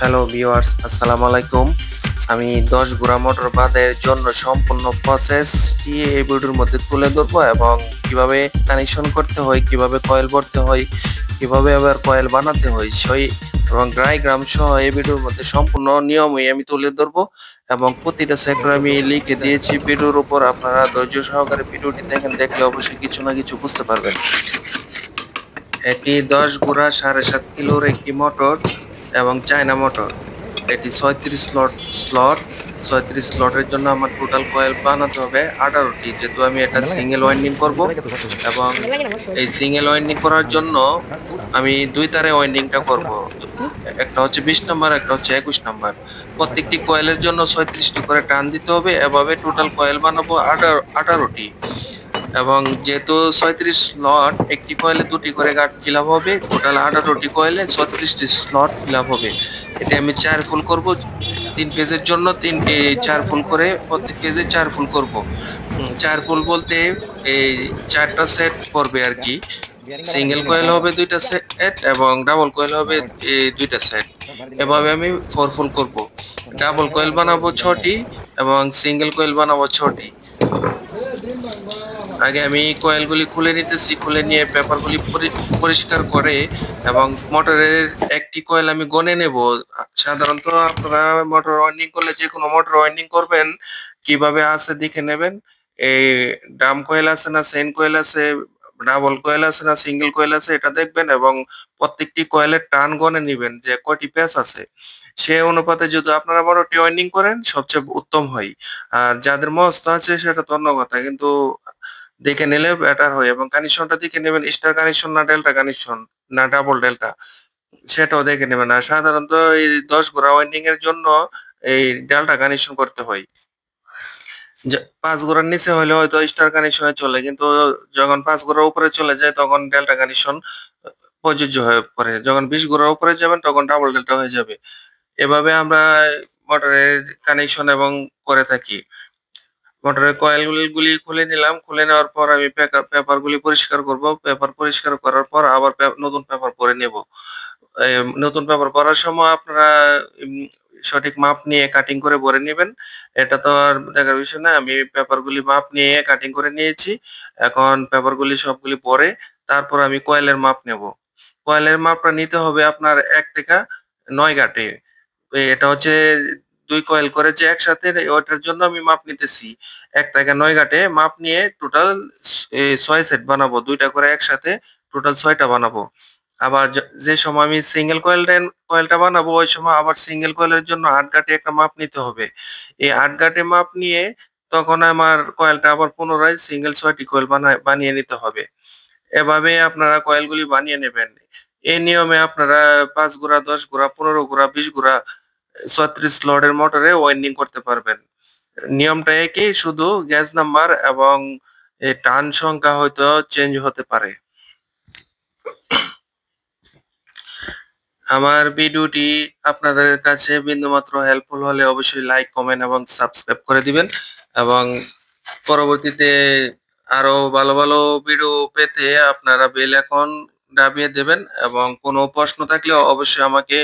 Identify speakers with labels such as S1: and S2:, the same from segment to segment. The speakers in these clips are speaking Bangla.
S1: হ্যালো ভিউয়ার্স, আসসালামু আলাইকুম। আমি 10 গুড়া মোটর বাদের জন্য সম্পূর্ণ প্রসেসটি এই ভিডিওর মধ্যে তুলে ধরবো এবং কিভাবে কানেকশন করতে হয়, কিভাবে কয়েল ভরতে হয়, কিভাবে আবার কয়েল বানাতে হয় সেই এবং ডায়াগ্রাম সহ এই ভিডিওর মধ্যে সম্পূর্ণ নিয়মই আমি তুলে ধরবো এবং প্রতিটা সেক্টর আমি লিখে দিয়েছি ভিডিওর উপর। আপনারা ধৈর্য সহকারে ভিডিওটি দেখেন, দেখলে অবশ্যই কিছু না কিছু বুঝতে পারবেন। এটি 10 গুড়া 7.5 কিলোর একটি মোটর এবং চায়না মোটর। এটি 36 স্লটের জন্য আমার টোটাল কয়েল বানাতে হবে 18টি, যেহেতু আমি এটা সিঙ্গেল ওয়াইন্ডিং করব। এবং এই সিঙ্গেল ওয়াইন্ডিং করার জন্য আমি দুই তারে ওয়াইন্ডিংটা করব। একটা হচ্ছে 20 নাম্বার, একটা হচ্ছে 21 নাম্বার। প্রত্যেকটি কয়েলের জন্য 36টি করে টান দিতে হবে। এভাবে টোটাল কয়েল বানাবো 18টি। এবং যেহেতু 36 স্লট, একটি কয়েলে দুটি করে গার্ড ফিল আপ হবে, টোটাল 18টি কয়েলে 36টি স্লট ফিল আপ হবে। এটা আমি 4 ফুল করব। 3 ফেজের জন্য 4 ফুল করে প্রত্যেক ফেজে 4 ফুল করব। 4 ফুল বলতে এই 4টা সেট পড়বে আর কি। সিঙ্গেল কয়েল হবে 2টা সেট এবং ডাবল কয়েল হবে 2টা সেট। এভাবে আমি 4 ফুল করব। ডাবল কয়েল বানাবো 6টি এবং সিঙ্গেল কয়েল বানাবো 6টি। আগে আমি কয়েলগুলি খুলে নিতেছি, খুলে নিয়ে পেপারগুলি পরিষ্কার করে এবং মোটরের একটি কয়েল আমি গনে নেব। সাধারণত আপনারা মোটর ওয়াইন্ডিং করলে যে কোনো মোটর ওয়াইন্ডিং করবেন, কিভাবে আছে দেখে নেবেন। এই ড্রাম কয়েল আছে না চেইন কয়েল আছে, ডাবল কয়েল আছে না সিঙ্গেল কয়েল আছে, এটা দেখবেন এবং প্রত্যেকটি কয়েলের টান গনে নিবেন যে কয়টি প্যাচ আছে। সে অনুপাতে যদি আপনারা মোটরটি ওয়াইন্ডিং করেন সবচেয়ে উত্তম হয়। আর যাদের মস্ত আছে সেটা তো অন্য কথা, কিন্তু দেখে নিলে বেটার হয়। এবং কানেকশনটা দেখে নেবেন, স্টার কানেকশন না ডেল্টা কানেকশন না ডাবল ডেল্টা, সেটাও দেখে নেবেন। আর সাধারণত এই 10 ঘোড়া ওয়াইন্ডিং এর জন্য এই ডেল্টা কানেকশন করতে হয়। 5 ঘোড়ার নিচে হলে হয়তো স্টার কানেকশনে চলে, কিন্তু যখন 5 ঘোড়ার উপরে চলে যায় তখন ডেল্টা কানেকশন প্রযোজ্য হয়ে পড়ে। যখন 20 ঘোড়ার উপরে যাবেন তখন ডাবল ডেল্টা হয়ে যাবে। এভাবে আমরা মোটরের কানেকশন এবং করে থাকি। মোটরের কয়েলগুলি খুলে নিলাম। খুলে নেওয়ার পর আমি পেপারগুলি পরিষ্কার করব। পেপার পরিষ্কার করার পর আবার নতুন পেপার পরে নেব। নতুন পেপার পরার সময় আপনারা উম সঠিক মাপ নিয়ে কাটিং করে ভরে নিবেন। এটা তো আর দেখার বিষয় না। আমি পেপারগুলি মাপ নিয়ে কাটিং করে নিয়েছি। এখন পেপারগুলি সবগুলি পরে তারপর আমি কয়েলের মাপ নেব। কয়েলের মাপটা নিতে হবে আপনার ১ থেকে ৯ গাঁটে। এটা হচ্ছে ২ কয়েল করেছে একসাথে, ওটার জন্য আমি মাপ নিতেছি। ১ থেকে ৯ গাঁটে মাপ নিয়ে টোটাল ৬ সেট বানাবো। ২ টা করে একসাথে টোটাল ৬ টা বানাবো। আবার যে সময় আমি সিঙ্গেল কয়েলটা বানাবো ওই সময় আবার সিঙ্গেল কয়েলের জন্য ৮ গাঁটে একটা মাপ নিতে হবে। এই ৮ গাঁটে মাপ নিয়ে তখন আমার কয়েলটা আবার পুনরায় সিঙ্গেল ৬ টি কয়েল বানিয়ে নিতে হবে। এভাবে আপনারা কয়েলগুলি বানিয়ে নেবেন। এই নিয়মে আপনারা ৫ গুড়া, ১০ গুড়া, ১৫ গুড়া, ২০ গুড়া ৩৬ স্লটের মোটরে ওয়াইন্ডিং করতে পারবেন। নিয়মটা একই, শুধু গ্যাস নাম্বার এবং টার্ন সংখ্যা হয়তো চেঞ্জ হতে পারে। আমার ভিডিওটি আপনাদের কাছে বিন্দুমাত্র হেল্পফুল হলে অবশ্যই লাইক, কমেন্ট এবং সাবস্ক্রাইব করে দিবেন এবং পরবর্তীতে আরো ভালো, ভালো ভিডিও পেতে আপনারা বেল আইকন দাবিয়ে দেবেন এবং কোনো প্রশ্ন থাকলে অবশ্যই আমাকে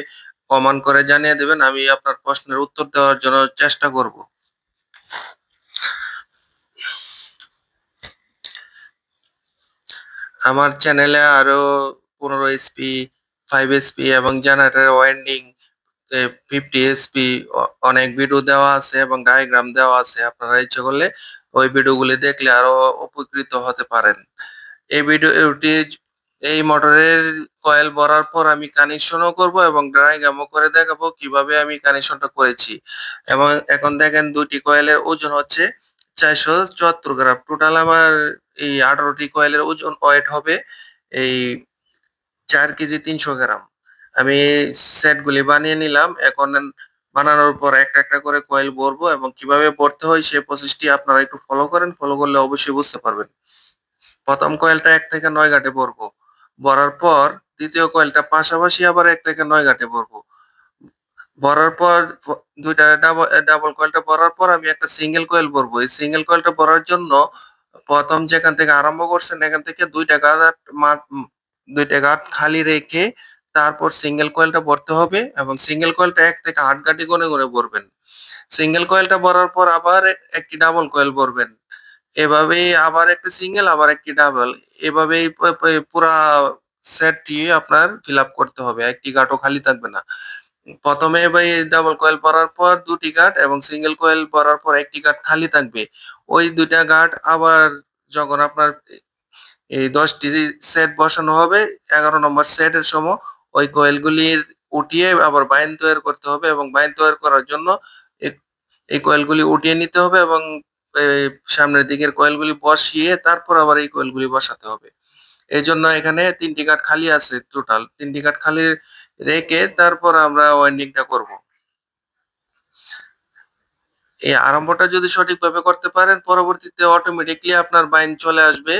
S1: কমেন্ট করে জানিয়ে দেবেন। আমি আপনার প্রশ্নের উত্তর দেওয়ার জন্য চেষ্টা করব। আমার চ্যানেলে আরো 15 এসপি, 5 এসপি এবং জেনারেটরের ওয়াইন্ডিং, 50 এসপি অনেক ভিডিও দেওয়া আছে এবং ডায়াগ্রাম দেওয়া আছে। আপনারা ইচ্ছে করলে ওই ভিডিওগুলি দেখলে আরো উপকৃত হতে পারেন। এই ভিডিওটি এই মোটরের কয়েল ভরার পর আমি কানেকশনও করব এবং ডায়াগ্রামও করে দেখাবো কিভাবে আমি কানেকশনটা করেছি। এবং এখন দেখেন ২টি কয়েলের ওজন হচ্ছে ৪৭৪ গ্রাম। টোটাল আমার এই ১৮টি কয়েলের ওজন ওয়েট হবে এই ৪ কেজি ৩০০ গ্রাম। আমি সেটগুলি বানিয়ে নিলাম। এখন বানানোর পর একটা, একটা করে কয়েল ভরবো এবং কিভাবে ভরতে হয় সেই প্রসেসটি আপনারা একটু ফলো করেন। ফলো করলে অবশ্যই বুঝতে পারবেন। ১ম কয়েলটা ১ থেকে ৯ গাঁটে ভরবো। ভরার পর ২য় কয়েলটা পাশাপাশি আবার ১ থেকে ৯ গাঁটে ভরবো। ভরার পর ২ টা ডাবল কয়েলটা ভরার পর আমি একটা সিঙ্গেল কয়েল ভরবো। এই সিঙ্গেল কয়েলটা ভরার জন্য ১ম যেখান থেকে আরম্ভ করছেন এখান থেকে ২ টা গাঁট ২ টা গাঁট খালি রেখে তারপর সিঙ্গেল কয়েলটা ভরতে হবে এবং সিঙ্গেল কয়েলটা ১ থেকে ৮ গাঁটি গনে, গনে ভরবেন। সিঙ্গেল কয়েলটা ভরার পর আবার একটি ডাবল কয়েল ভরবেন। এভাবেই আবার একটা সিঙ্গেল আবার একটি ডাবল এভাবেই পুরা সেটটি আপনার ফিল আপ করতে হবে। একটি গাঁটও খালি থাকবে না। ১ম এ ভাই ডাবল কয়েল ভরার পর ২ টি গাঁট এবং সিঙ্গেল কয়েল ভরার পর ১ টি গাঁট খালি থাকবে। ওই ২ টা গাঁট আবার যখন আপনার এই ১০ টি সেট বসানো হবে ১১ নম্বর সেটের সময় ওই কয়েলগুলির উঠিয়ে আবার বাইন্ড তৈরি করতে হবে এবং বাইন্ড তৈরি করার জন্য এই এই কয়েলগুলি উঠিয়ে নিতে হবে এবং এই সামনের দিকের কয়েলগুলি বসিয়ে তারপর আবার এই কয়েলগুলি বসাতে হবে। এজন্য এখানে ৩ টি গাঁট খালি আছে টোটাল। ৩ টি গাঁট খালি রেখে তারপর আমরা ওয়াইন্ডিংটা করব। এই আরম্ভটা যদি সঠিকভাবে করতে পারেন পরবর্তীতে অটোমেটিক্যালি আপনার বাইন্ড চলে আসবে।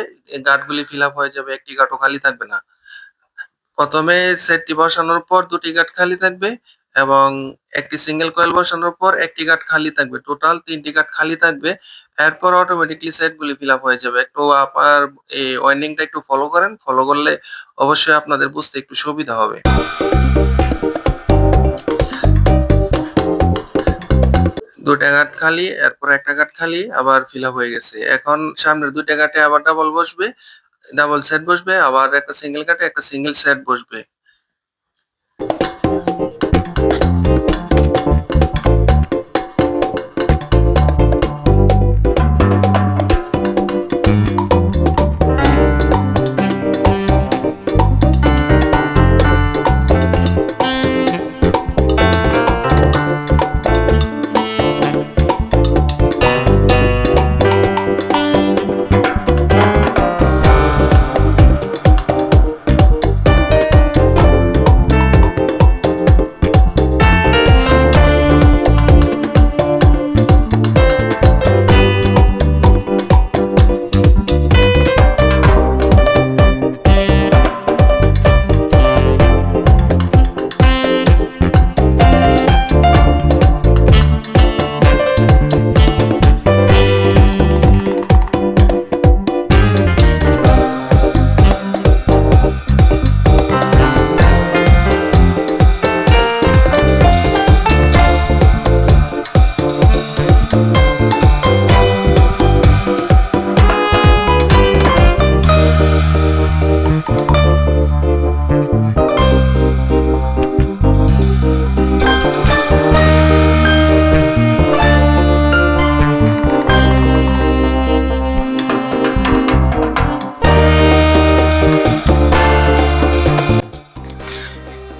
S1: গাঁটগুলি ফিল আপ হয়ে যাবে। একটি গাঁটও খালি থাকবে না। ১ম এ সেটটি বসানোর পর ২ টি গাঁট খালি থাকবে এবং একটি সিঙ্গেল কয়েল বসানোর পর ১ টি গাঁট খালি থাকবে। টোটাল ৩ টি গাঁট খালি থাকবে। এরপর অটোমেটিক্যালি সেটগুলি ফিল আপ হয়ে যাবে। একটু আপনার এই ওয়াইন্ডিংটা একটু ফলো করেন। ফলো করলে অবশ্যই আপনাদের বুঝতে একটু সুবিধা হবে। ২ টা গাঁট খালি, এরপর ১ টা গাঁট খালি আবার ফিল আপ হয়ে গেছে। এখন সামনের ২ টা গাঁটে আবার ডাবল বসবে, ডাবল সেট বসবে, আবার একটা সিঙ্গেল গাঁটে একটা সিঙ্গেল সেট বসবে।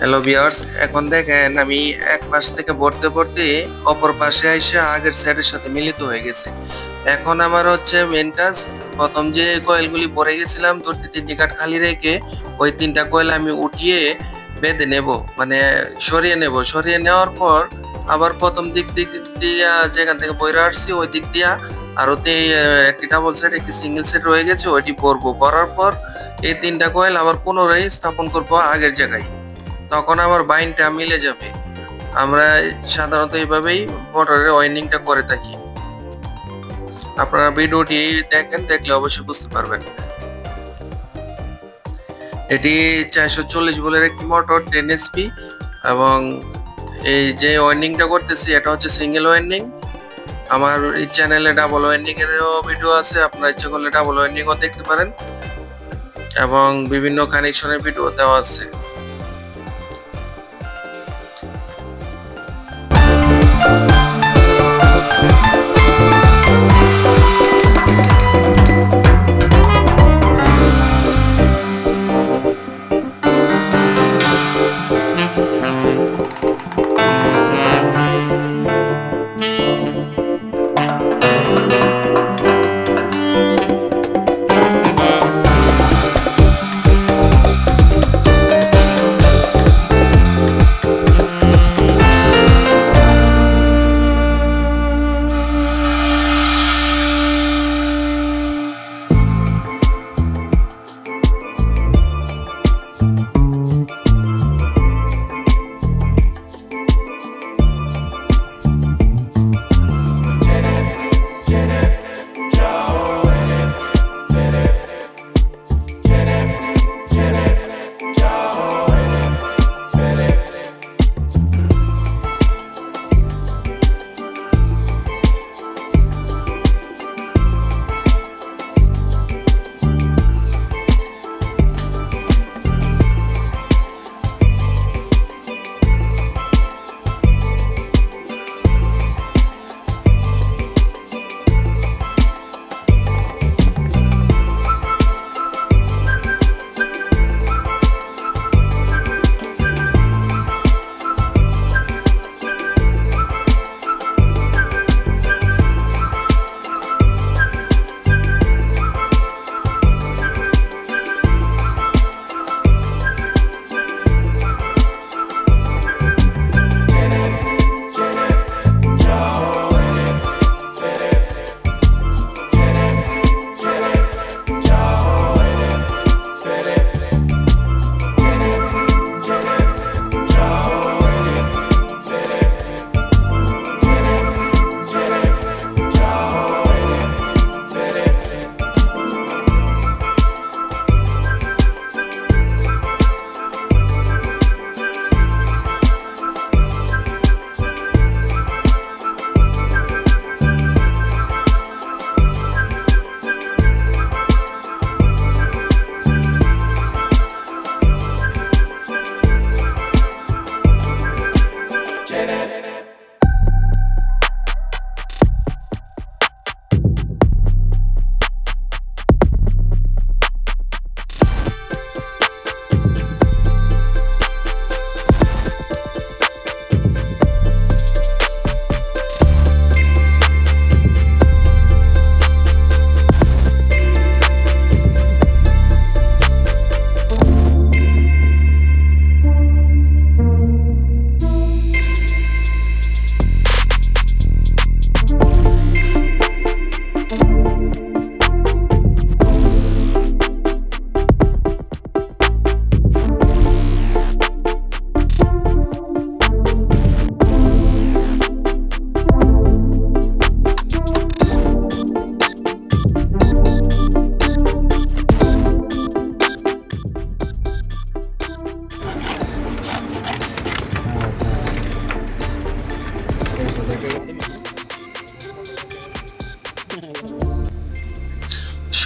S1: হ্যালো ভিউয়ার্স, এখন দেখেন আমি এক পাশ থেকে ভরতে অপর পাশে আইসা আগের সেটের সাথে মিলিত হয়ে গেছে। এখন আমার হচ্ছে মেইন কাজ, ১ম যে কয়েলগুলি ভরে গেছিলাম ৩টি গাঁট খালি রেখে ওই ৩টা কয়েল আমি উঠিয়ে বেঁধে নেব, মানে সরিয়ে নেব। সরিয়ে নেওয়ার পর আবার ১ম দিক দিয়া যেখান থেকে বইরা আসছি ওই দিক দিয়া আরো একটি ডাবল সেট একটি সিঙ্গেল সেট রয়ে গেছে ওইটি ভরবো। ভরার পর এই ৩টা কয়েল আবার পুনরায় স্থাপন করবো আগের জায়গায়। তখন আমার বাইন্ডটা মিলে যাবে। আমরা সাধারণত এইভাবেই মোটরের ওয়াইন্ডিংটা করে থাকি। আপনারা ভিডিওটি দেখেন, দেখলে অবশ্যই বুঝতে পারবেন। এটি ৪৪০ ভোল্টের একটি মোটর 10 এসপি এবং এই যে ওয়াইন্ডিংটা করতেছি এটা হচ্ছে সিঙ্গেল ওয়াইন্ডিং। আমার এই চ্যানেলে ডাবল ওয়াইন্ডিং এরও ভিডিও আছে, আপনারা ইচ্ছা করলে ডাবল ওয়াইন্ডিংও দেখতে পারেন এবং বিভিন্ন কানেকশনের ভিডিও দেওয়া আছে।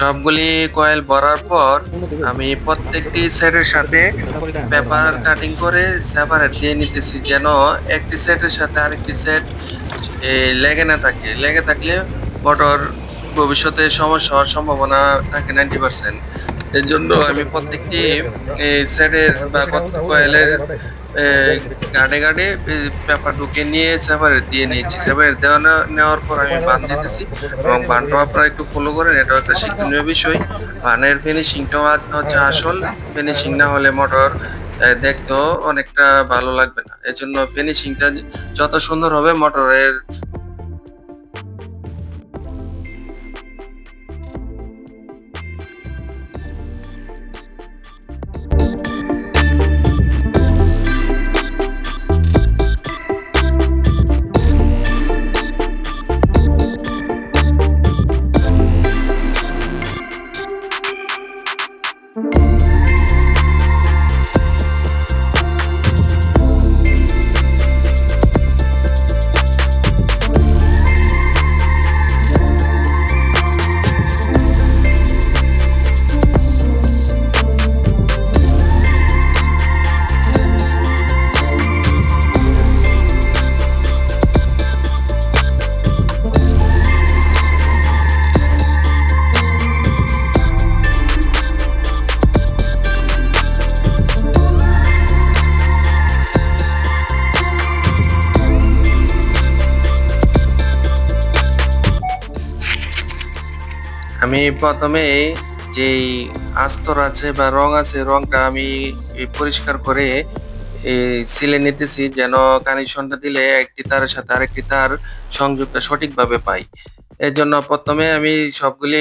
S1: সবগুলি কয়েল ভরার পর আমি প্রত্যেকটি সেটের সাথে পেপার কাটিং করে সেপারেট দিয়ে নিতেছি, যেন একটি সেটের সাথে আরেকটি সেট লেগে না থাকে। লেগে থাকলে মোটর ভবিষ্যতে সমস্যা হওয়ার সম্ভাবনা থাকে 90%। এর জন্য আমি প্রত্যেকটি সেটের বা কয়েলের গাড়ে গাড়ে পেপার ঢুকিয়ে নিয়ে সেপারেট দিয়ে নিয়েছি। সেপারেট নেওয়ার পর আমি বান দিতেছি, এবং বানটাও আপনারা একটু ফলো করেন, এটাও একটা শিক্ষণীয় বিষয়। বানের ফিনিশিংটাও হচ্ছে আসল। ফিনিশিং না হলে মোটর দেখতেও অনেকটা ভালো লাগবে না। এর জন্য ফিনিশিংটা যত সুন্দর হবে মোটরের আমি প্রথমে যেই আস্তর আছে বা রং আছে, রংটা আমি পরিষ্কার করে সিলে নিতেছি, যেন কানেকশনটা দিলে একটি তারের সাথে আরেকটি তার সংযোগটা সঠিকভাবে পাই। এর জন্য প্রথমে আমি সবগুলি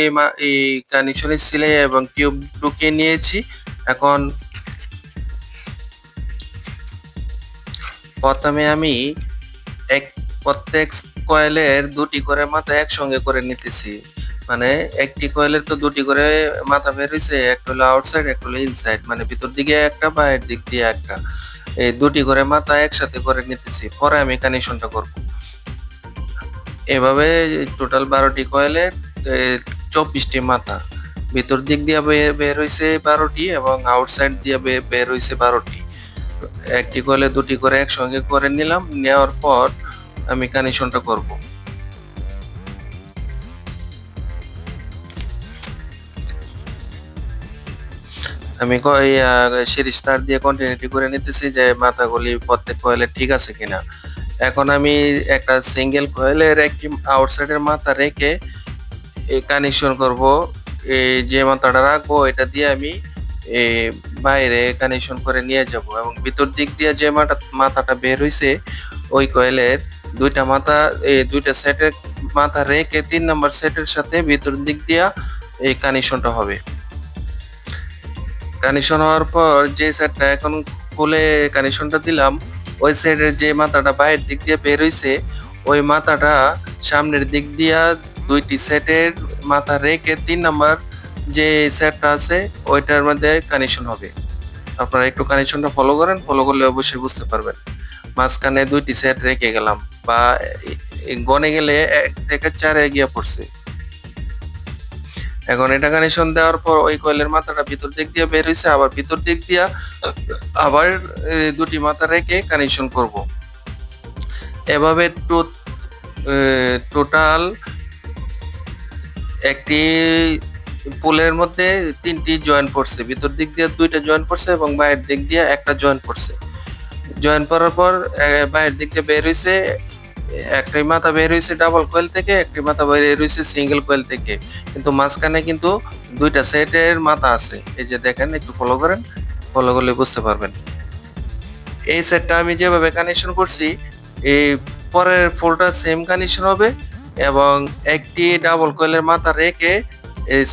S1: এই কানেকশনের সিলে এবং টিউব ঢুকিয়ে নিয়েছি। এখন প্রথমে আমি প্রত্যেক কয়েলের দুটি করে মাথা একসঙ্গে করে নিতেছি। মানে একটি কয়েলের তো দুটি করে মাথা বের হয়েছে, একটা হলো আউটসাইড, একটা হলো ইনসাইড, মানে ভিতর দিকে একটা, বাইরের দিক দিয়ে একটা। এই দুটি করে মাথা একসাথে করে নিতেছি, পরে আমি কানেকশনটা করব। এভাবে টোটাল 12টি কয়েলের 24টি মাথা, ভিতর দিক দিয়ে বের হয়েছে 12টি এবং আউটসাইড দিয়ে বের হয়েছে 12টি। একটি কয়েলে দুটি করে একসঙ্গে করে নিলাম, নেওয়ার পর আমি কানেকশনটা করব। আমি সিরিজ তার দিয়ে কন্টিনিউটি করে নিতেছি যে মাথাগুলি প্রত্যেক কয়েলে ঠিক আছে কিনা। এখন আমি একটা সিঙ্গেল কয়েলের একটি আউটসাইডের মাথা রেখে কানেকশন করব। এই যে মাথাটা রাখবো এটা দিয়ে আমি বাইরে কানেকশন করে নিয়ে যাব, এবং ভিতর দিক দিয়ে যে মাথাটা বের হয়েছে ওই কয়েলের দুইটা মাথা, এই দুইটা সেটের মাথা রেখে 3 নম্বর সেটের সাথে ভিতর দিক দিয়া এই কানেকশনটা হবে। কানেকশন হওয়ার পর যে সেটটা এখন খুলে কানেকশনটা দিলাম, ওই সাইডের যে মাথাটা বাইরের দিক দিয়ে বের হইছে ওই মাথাটা সামনের দিক দিয়া দুইটি সেটের মাথা রেখে 3 নাম্বার যে সেটটা আছে ওইটার মধ্যে কানেকশন হবে। আপনারা একটু কানেকশনটা ফলো করেন, ফলো করলে অবশ্যই বুঝতে পারবেন। মাঝখানে দুইটি সেট রেখে গেলাম, বা গনে গেলে 1 থেকে 4 গিয়ে পড়ছে। এখন এটা কানেকশন দেওয়ার পর ওই কয়েলের মাথাটা ভিতর দিক দিয়ে বের হয়েছে, আবার ভিতর দিক দিয়া আবার দুটি মাথা রেখে কানেকশন করব। এভাবে টোটাল একটি পোলের মধ্যে 3টি জয়েন্ট পড়ছে, ভিতর দিক দিয়ে 2টা জয়েন্ট পড়ছে এবং বাইরের দিক দিয়ে একটা জয়েন্ট পড়ছে। জয়েন্ট পড়ার পর বাইরের দিক দিয়ে বের হয়েছে, একটি মাথা বের হয়েছে ডাবল কয়েল থেকে, একটি মাথা বের হয়েছে সিঙ্গেল কয়েল থেকে, কিন্তু মাঝখানে কিন্তু দুইটা সেটের মাথা আছে। এই যে দেখেন, একটু ফলো করেন, ফলো করলে বুঝতে পারবেন। এই সেটটা আমি যেভাবে কানেকশন করছি, এই পরের ফুলটা সেম কানেকশন হবে, এবং একটি ডাবল কয়েলের মাথা রেখে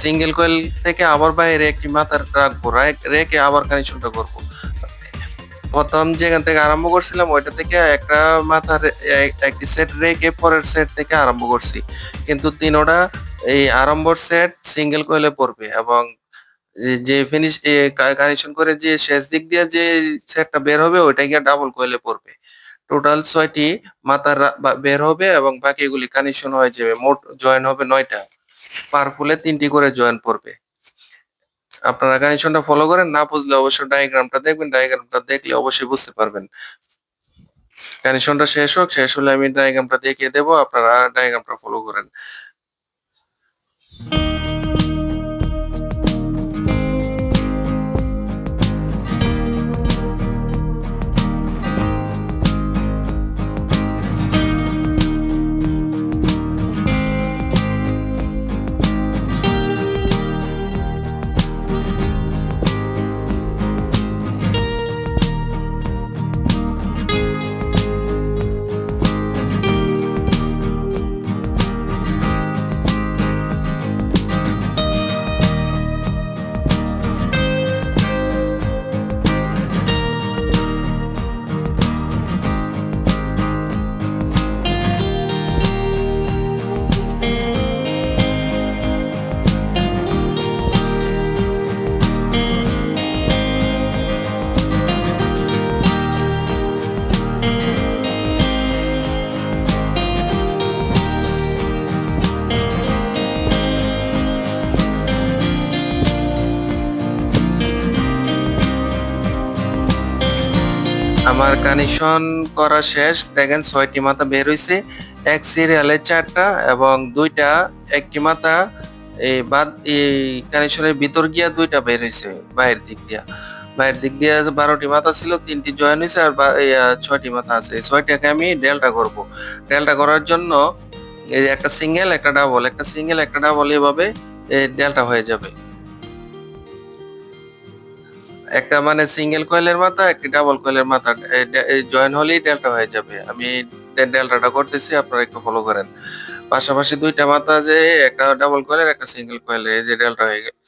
S1: সিঙ্গেল কয়েল থেকে আবার বাইরে একটি মাথা রাখবো, রেখে আবার কানেকশনটা করব। প্রথম যেখান থেকে আরম্ভ করছিলাম ওইটা থেকে একটা মাথার একটি সেট রেখে পরের সেট থেকে আরম্ভ করছি, কিন্তু তিনোটা এই আরম্ভর সেট সিঙ্গেল কয়েলে পড়বে, এবং যে ফিনিশ কানেকশন করে যে শেষ দিক দিয়ে যে সেটটা বের হবে ওইটা গিয়ে ডাবল কয়েলে পড়বে। টোটাল 6টি মাথা বের হবে এবং বাকিগুলি কানেকশন হয়ে যাবে, মোট জয়েন হবে 9টা। পার ফুলে 3টি করে জয়েন পড়বে। আপনারা কানেকশনটা ফলো করেন, না বুঝলে অবশ্যই ডায়াগ্রামটা দেখবেন, ডায়াগ্রামটা দেখলে অবশ্যই বুঝতে পারবেন। কানেকশনটা শেষ হোক, শেষ হলে আমি ডায়াগ্রামটা দেখিয়ে দেব, আপনারা ডায়াগ্রামটা ফলো করেন। আমার কানেকশন করা শেষ, দেখেন 6টি মাথা বের হইছে, এক সিরিয়ালে 4টা এবং 2টা, একটি মাথা এই বাদ এই কানেকশনের ভিতর গিয়া 2টা বের হইছে বাইরের দিক দিয়া। বাইরের দিক দিয়ে 12টি মাথা ছিল, 3টি জয়েন হয়েছে আর 6টি মাথা আছে। 6টাকে আমি ডেল্টা করব। ডেল্টা করার জন্য এই একটা সিঙ্গেল একটা ডাবল, একটা সিঙ্গেল একটা ডাবল, এভাবে ডেল্টা হয়ে যাবে। একটা মানে সিঙ্গেল কয়েলের মাথা, একটি ডাবল কয়েলের মাথা জয়েন হলেই ডেল্টা হয়ে যাবে। আমি ডেল্টাটা করতেছি, আপনারা একটু ফলো করেন। পাশাপাশি 2টা মাথা যে একটা ডাবল কয়েলের একটা সিঙ্গেল কয়েলের, এই যে ডেল্টা হয়ে গেছে।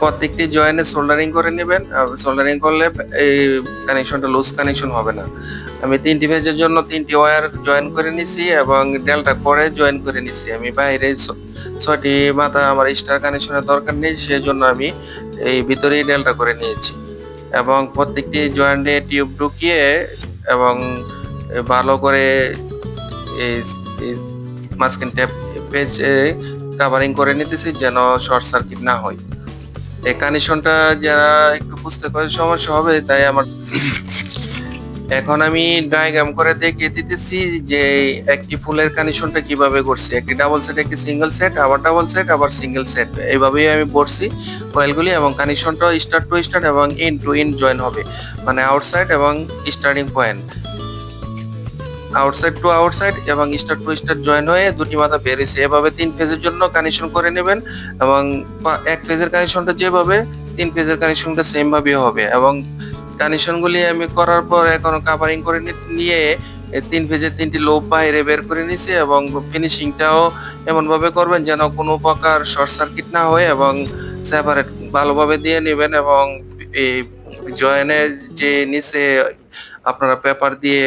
S1: প্রত্যেকটি জয়েনে সোল্ডারিং করে নেবেন। সোল্ডারিং করলে এই কানেকশনটা লুজ কানেকশন হবে না। আমি 3টি পেজের জন্য 3টি ওয়্যার জয়েন করে নিছি এবং ডেল্টা করে জয়েন করে নিছি। আমি বাইরে 6টি মাথা আমার স্টার কানেকশনের দরকার নেই, সেজন্য আমি এই ভিতরেই ডেল্টা করে নিয়েছি এবং প্রত্যেকটি জয়েন্টে টিউব ঢুকিয়ে এবং ভালো করে মাস্কিং টেপ পেজ কাভারিং করে নিতেছি যেন শর্ট সার্কিট না হয়। এই কানেকশনটা যারা একটু বুঝতে সমস্যা হবে, তাই আমার এখন আমি ডায়াগ্রাম করে দেখিয়ে দিতেছি যে একটি ফুলের কানেকশনটা কিভাবে করছি। একটি ডাবল সেট, একটি সিঙ্গেল সেট, আবার ডাবল সেট, আবার সিঙ্গেল সেট, এইভাবেই আমি করছি কয়েলগুলি। এবং কানেকশনটা স্টার্ট টু স্টার্ট এবং ইন টু ইন জয়েন হবে, মানে আউটসাইড এবং starting point, outside to outside এবং স্টার টু স্টার জয়েন হয়ে 2টি মাথা বের হয়েছে। এভাবে 3 ফেজের জন্য কানেকশন করে নেবেন এবং এক ফেজের কানেকশনটা যেভাবে 3 ফেজের কানেকশনটা সেম ভাবে হবে। এবং কানেকশনগুলি আমি করার পর এখন কাভারিং করে নিয়ে 3 ফেজের 3টি লোব বাইরে বের করে নিছি এবং ফিনিশিংটাও এমন ভাবে করবেন যেন কোনো প্রকার শর্ট সার্কিট না হয় এবং সেপারেট ভালোভাবে দিয়ে নেবেন। এবং এই জয়েনের যে নিচে আপনারা পেপার দিয়ে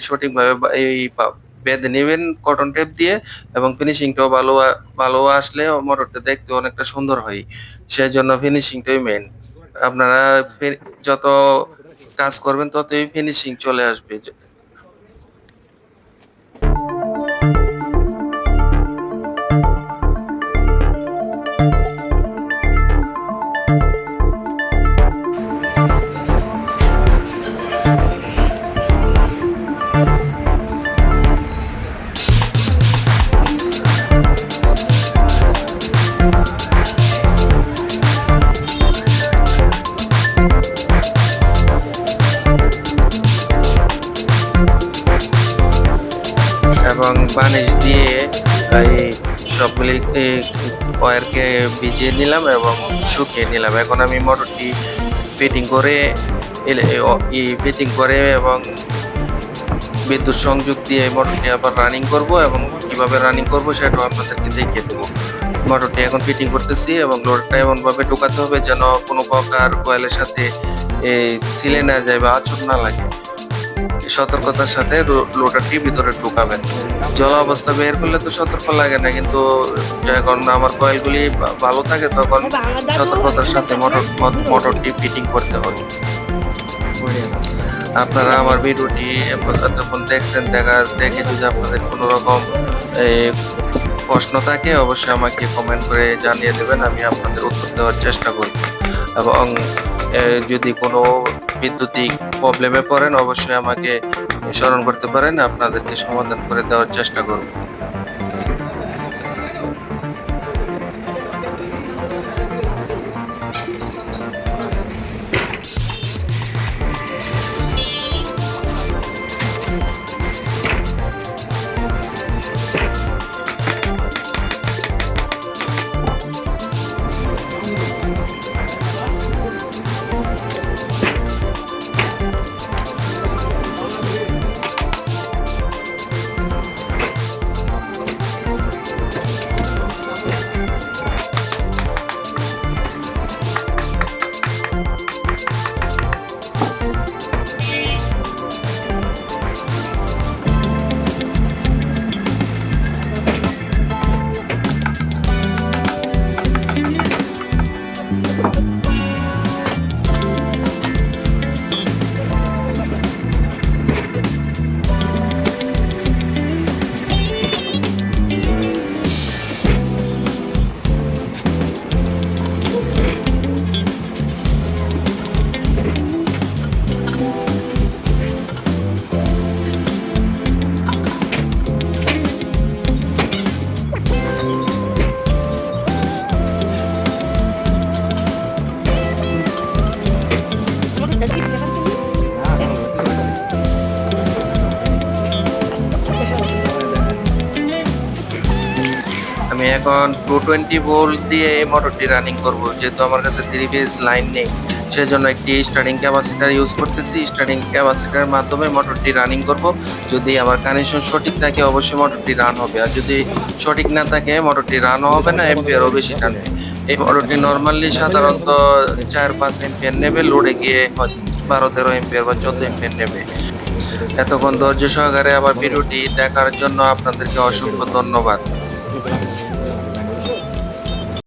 S1: সঠিকভাবে এই বেঁধে নেবেন কটন টেপ দিয়ে, এবং ফিনিশিংটাও ভালো আসলে মোটরটা দেখতে অনেকটা সুন্দর হয়। সেজন্য ফিনিশিংটাই মেন। আপনারা যত কাজ করবেন ততই ফিনিশিং চলে আসবে। বানিশ দিয়ে এই সবগুলি ওয়্যারকে ভিজিয়ে নিলাম এবং শুকিয়ে নিলাম। এখন আমি মোটরটি ফিটিং করে ফিটিং করে এবং বিদ্যুৎ সংযোগ দিয়ে মোটরটি আবার রানিং করব এবং কিভাবে রানিং করব সেটাও আপনাদেরকে দেখিয়ে দেবো। মোটরটি এখন ফিটিং করতেছি এবং লোডটা এমনভাবে ঢোকাতে হবে যেন কোনো প্রকার কয়েলের সাথে সিলে না যায় বা আঁচড় না লাগে। সতর্কতার সাথে লোডারটি ভিতরে ঢুকাবেন। জল অবস্থা বের করলে তো সতর্ক লাগে না, কিন্তু যখন আমার কয়েলগুলি ভালো থাকে তখন সতর্কতার সাথে মোটরটি ফিটিং করতে হবে। আপনারা আমার ভিডিওটি এতক্ষণ দেখছেন, দেখে যদি আপনাদের কোনো রকম প্রশ্ন থাকে অবশ্যই আমাকে কমেন্ট করে জানিয়ে দেবেন, আমি আপনাদের উত্তর দেওয়ার চেষ্টা করব। এবং যদি কোনো বৈদ্যুতিক প্রবলেমে পড়েন অবশ্যই আমাকে স্মরণ করতে পারেন, আপনাদেরকে সমাধান করে দেওয়ার চেষ্টা করব। আমি এখন 220 ভোল্ট দিয়ে এই মোটরটি রানিং করব। যেহেতু আমার কাছে 3 ফেজ লাইন নেই, সেজন্য একটি স্টার্টিং ক্যাপাসিটার ইউজ করতেছি। স্টার্টিং ক্যাপাসিটারের মাধ্যমে মোটরটি রানিং করব। যদি আমার কানেকশন সঠিক থাকে অবশ্যই মোটরটি রান হবে, আর যদি সঠিক না থাকে মোটরটি রানও হবে না, এম্পিয়ারও বেশি টানবে। এই মোটরটি নর্মালি সাধারণত 4-5 এম্পিয়ার নেবে, লোডে গিয়ে 12-13 এম্পিয়ার বা 14 এম্পিয়ার নেবে। এতক্ষণ ধৈর্য সহকারে আমার ভিডিওটি দেখার জন্য আপনাদেরকে অসংখ্য ধন্যবাদ।